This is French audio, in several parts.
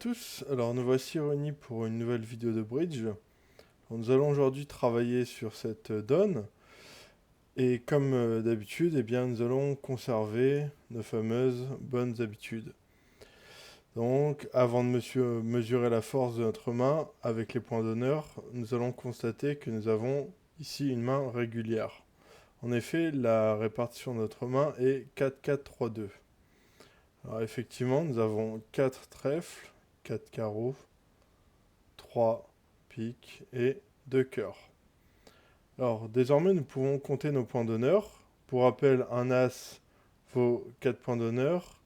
tous, alors nous voici réunis pour une nouvelle vidéo de bridge. Nous allons aujourd'hui travailler sur cette donne et comme d'habitude, eh bien, nous allons conserver nos fameuses bonnes habitudes. Donc avant de mesurer la force de notre main avec les points d'honneur, nous allons constater que nous avons ici une main régulière. En effet, la répartition de notre main est 4-4-3-2. Alors effectivement, nous avons 4 trèfles, 4 carreaux, 3 piques et 2 cœurs. Alors désormais, nous pouvons compter nos points d'honneur. Pour rappel, un as vaut 4 points d'honneur,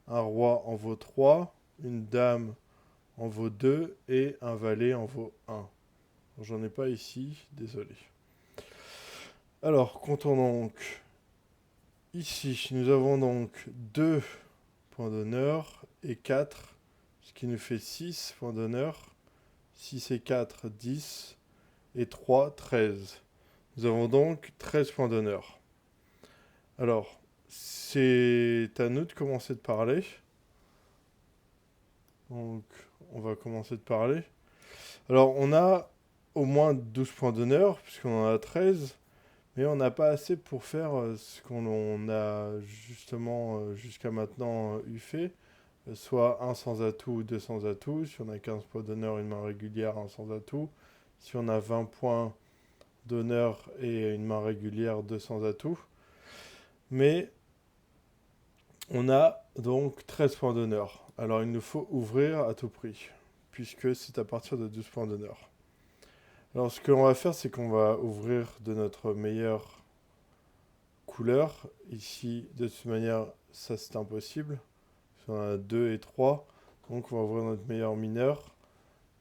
un roi en vaut 3, une dame en vaut 2 et un valet en vaut 1. J'en ai pas ici, désolé. Alors, comptons donc. Ici, nous avons donc 2 points d'honneur et 4, ce qui nous fait 6 points d'honneur. 6 et 4, 10 et 3, 13. Nous avons donc 13 points d'honneur. Alors, c'est à nous de commencer de parler. Donc, on va commencer de parler. Alors, on a au moins 12 points d'honneur, puisqu'on en a 13, mais on n'a pas assez pour faire ce qu'on a justement jusqu'à maintenant eu fait, soit un sans atout ou deux sans atout. Si on a 15 points d'honneur, une main régulière, un sans atout. Si on a 20 points d'honneur et une main régulière, deux sans atout. Mais on a donc 13 points d'honneur. Alors il nous faut ouvrir à tout prix, puisque c'est à partir de 12 points d'honneur. Alors ce que l'on va faire, c'est qu'on va ouvrir de notre meilleure couleur. Ici, de toute manière, ça c'est impossible. On a 2 et 3. Donc on va ouvrir notre meilleur mineur,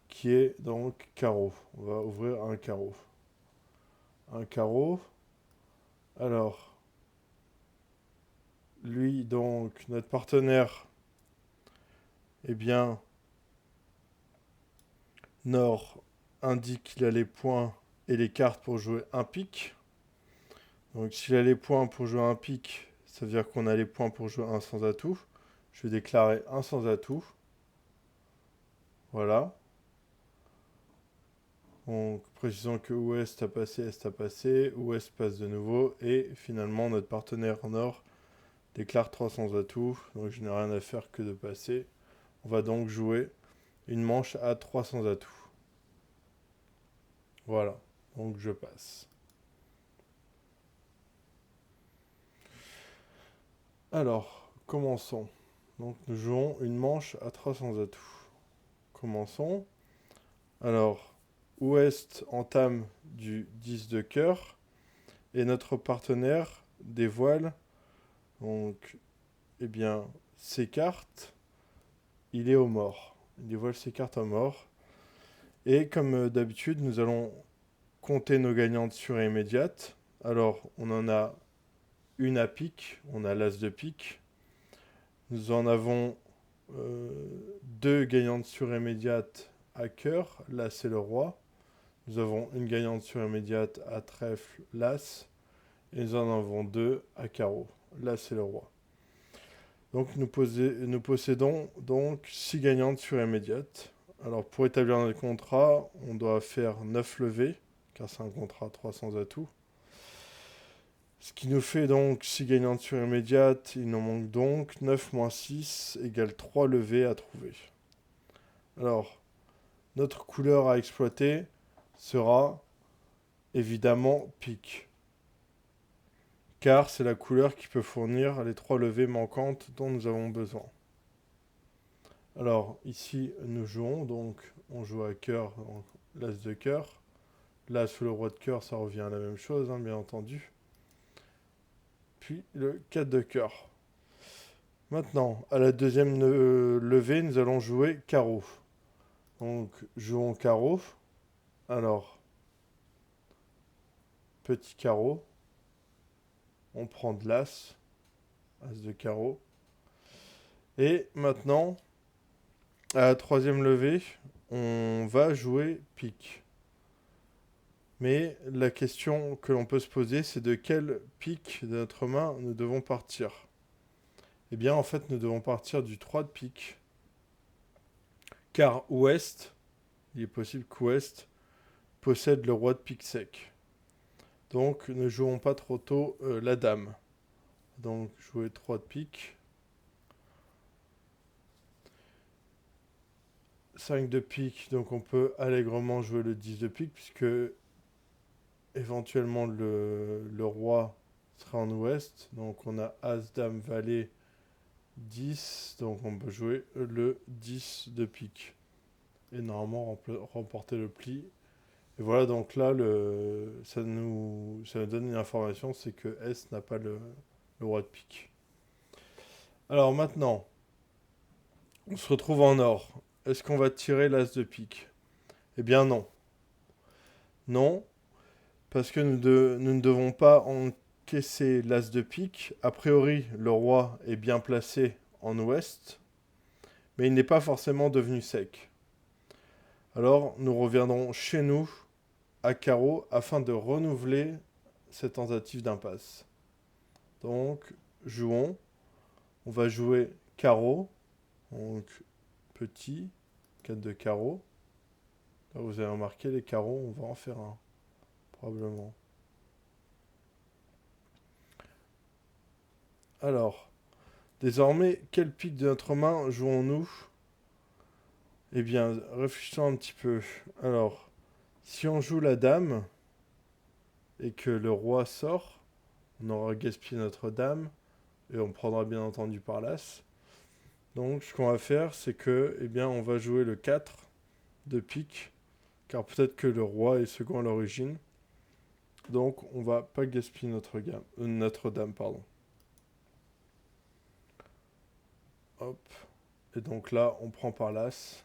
qui est donc carreau. On va ouvrir un carreau. Un carreau. Alors, lui, donc, notre partenaire, eh bien, Nord indique qu'il a les points et les cartes pour jouer un pic. Donc s'il a les points pour jouer un pic, ça veut dire qu'on a les points pour jouer un sans atout. Je vais déclarer un sans atout. Voilà. Donc précisons que Ouest a passé, Est a passé, Ouest passe de nouveau. Et finalement, notre partenaire Nord déclare 3 sans atout. Donc je n'ai rien à faire que de passer. On va donc jouer une manche à 3 sans atout. Voilà. Donc je passe. Alors, commençons. Donc nous jouons une manche à 300 atouts. Commençons. Alors, Ouest entame du 10 de cœur et notre partenaire dévoile donc eh bien ses cartes. Il est au mort. Il dévoile ses cartes à mort. Et comme d'habitude, nous allons compter nos gagnantes sur et immédiates. Alors, on en a une à pique, on a l'as de pique. Nous en avons deux gagnantes surimmédiates à cœur, l'as et le roi. Nous avons une gagnante surimmédiate à trèfle, l'as. Et nous en avons deux à carreau, l'as et le roi. Donc nous possédons donc 6 gagnantes surimmédiates. Alors pour établir notre contrat, on doit faire 9 levées, car c'est un contrat à 300 atouts. Ce qui nous fait donc 6 gagnantes surimmédiates, il nous manque donc 9 moins 6 égale 3 levées à trouver. Alors, notre couleur à exploiter sera évidemment pique, car c'est la couleur qui peut fournir les 3 levées manquantes dont nous avons besoin. Alors ici nous jouons, donc on joue à cœur, l'as de cœur. L'as ou le roi de cœur, ça revient à la même chose, bien entendu. Puis le 4 de cœur. Maintenant, à la deuxième levée, nous allons jouer carreau. Donc, jouons carreau. Alors, petit carreau. On prend de l'as. As de carreau. Et maintenant, à la troisième levée, on va jouer pique. Mais la question que l'on peut se poser, c'est de quel pique de notre main nous devons partir. Eh bien, en fait, nous devons partir du 3 de pique. car Ouest, il est possible qu'Ouest possède le roi de pique sec. Donc ne jouons pas trop tôt la dame. Donc jouer 3 de pique. 5 de pique, donc on peut allègrement jouer le 10 de pique, puisque éventuellement le roi sera en ouest. Donc on a As, Dame, Valet, 10. Donc on peut jouer le 10 de pique. Et normalement remporter le pli. Et voilà, donc là, ça nous donne une information, c'est que S n'a pas le roi de pique. Alors maintenant, on se retrouve en or. Est-ce qu'on va tirer l'as de pique? Eh bien non. Non, parce que nous ne devons pas encaisser l'as de pique. A priori, le roi est bien placé en ouest, mais il n'est pas forcément devenu sec. Alors, nous reviendrons chez nous à carreau afin de renouveler cette tentative d'impasse. Donc, jouons. On va jouer carreau. Donc, petit, 4 de carreau. Là, vous avez remarqué, les carreaux, on va en faire un, probablement. Alors, désormais, quel pic de notre main jouons-nous? Eh bien, réfléchissons un petit peu. Alors, si on joue la dame et que le roi sort, on aura gaspillé notre dame et on prendra bien entendu par l'as. Donc, ce qu'on va faire, c'est que, eh bien, on va jouer le 4 de pique, car peut-être que le roi est second à l'origine. Donc, on va pas gaspiller notre dame, pardon. Hop. Et donc là, on prend par l'as.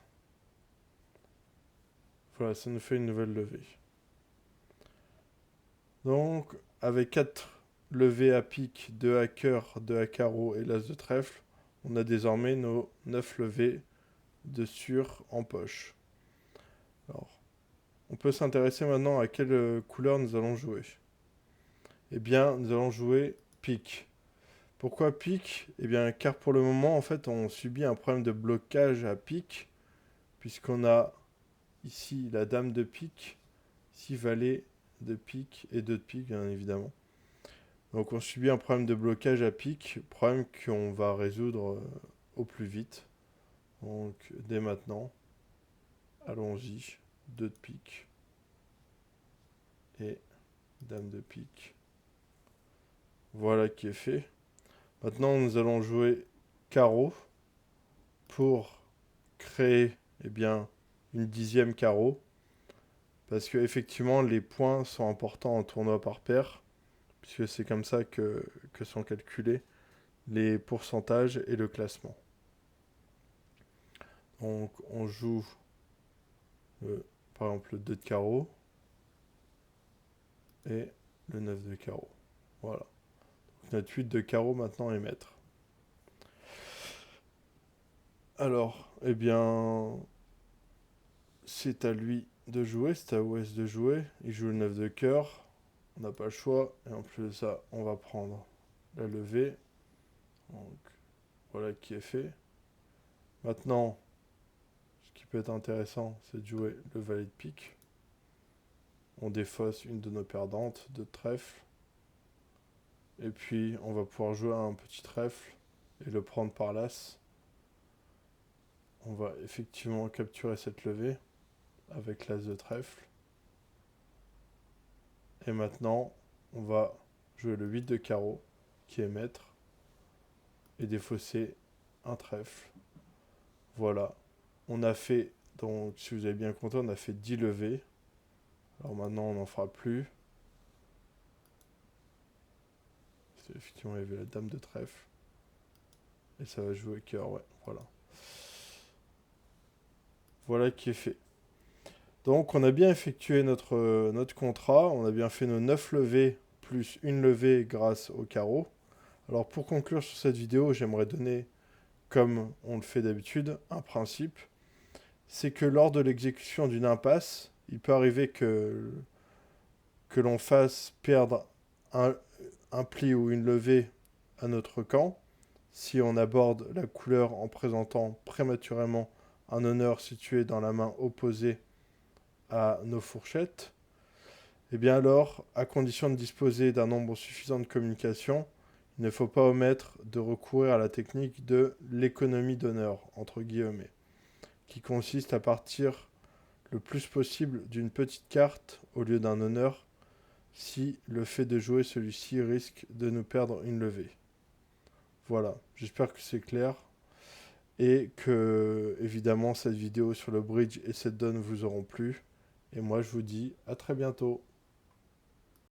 Voilà, ça nous fait une nouvelle levée. Donc, avec 4 levées à pique, 2 à cœur, 2 à carreau et l'as de trèfle, on a désormais nos 9 levées de sur en poche. Alors, on peut s'intéresser maintenant à quelle couleur nous allons jouer. Eh bien, nous allons jouer pique. Pourquoi pique? Eh bien, car pour le moment, en fait, on subit un problème de blocage à pique, puisqu'on a ici la dame de pique, ici valet de pique et 2 de pique, bien évidemment. Donc on subit un problème de blocage à pique, problème qu'on va résoudre au plus vite. Donc dès maintenant, allons-y, 2 de pique et dame de pique. Voilà qui est fait. Maintenant nous allons jouer carreau pour créer bien, une 10e carreau. Parce que effectivement les points sont importants en tournoi par paire, puisque c'est comme ça que sont calculés les pourcentages et le classement. Donc on joue par exemple le 2 de carreau et le 9 de carreau. Voilà. Donc notre 8 de carreau maintenant est maître. Alors, eh bien, c'est à lui de jouer, c'est à Ouest de jouer. Il joue le 9 de cœur. On n'a pas le choix. Et en plus de ça, on va prendre la levée. Donc, voilà qui est fait. Maintenant, ce qui peut être intéressant, c'est de jouer le valet de pique. On défausse une de nos perdantes de trèfle. Et puis, on va pouvoir jouer un petit trèfle et le prendre par l'as. On va effectivement capturer cette levée avec l'as de trèfle. Et maintenant, on va jouer le 8 de carreau, qui est maître, et défausser un trèfle. Voilà. On a fait, donc si vous avez bien compté, on a fait 10 levées. Alors maintenant, on n'en fera plus. Effectivement, il y avait la dame de trèfle. Et ça va jouer cœur, ouais, voilà. Voilà qui est fait. Donc on a bien effectué notre contrat, on a bien fait nos 9 levées plus une levée grâce au carreau. Alors pour conclure sur cette vidéo, j'aimerais donner, comme on le fait d'habitude, un principe. C'est que lors de l'exécution d'une impasse, il peut arriver que l'on fasse perdre un pli ou une levée à notre camp si on aborde la couleur en présentant prématurément un honneur situé dans la main opposée à nos fourchettes, eh bien alors, à condition de disposer d'un nombre suffisant de communications, il ne faut pas omettre de recourir à la technique de l'économie d'honneur, entre guillemets, qui consiste à partir le plus possible d'une petite carte au lieu d'un honneur, si le fait de jouer celui-ci risque de nous perdre une levée. Voilà, j'espère que c'est clair et que évidemment cette vidéo sur le bridge et cette donne vous auront plu. Et moi je vous dis à très bientôt.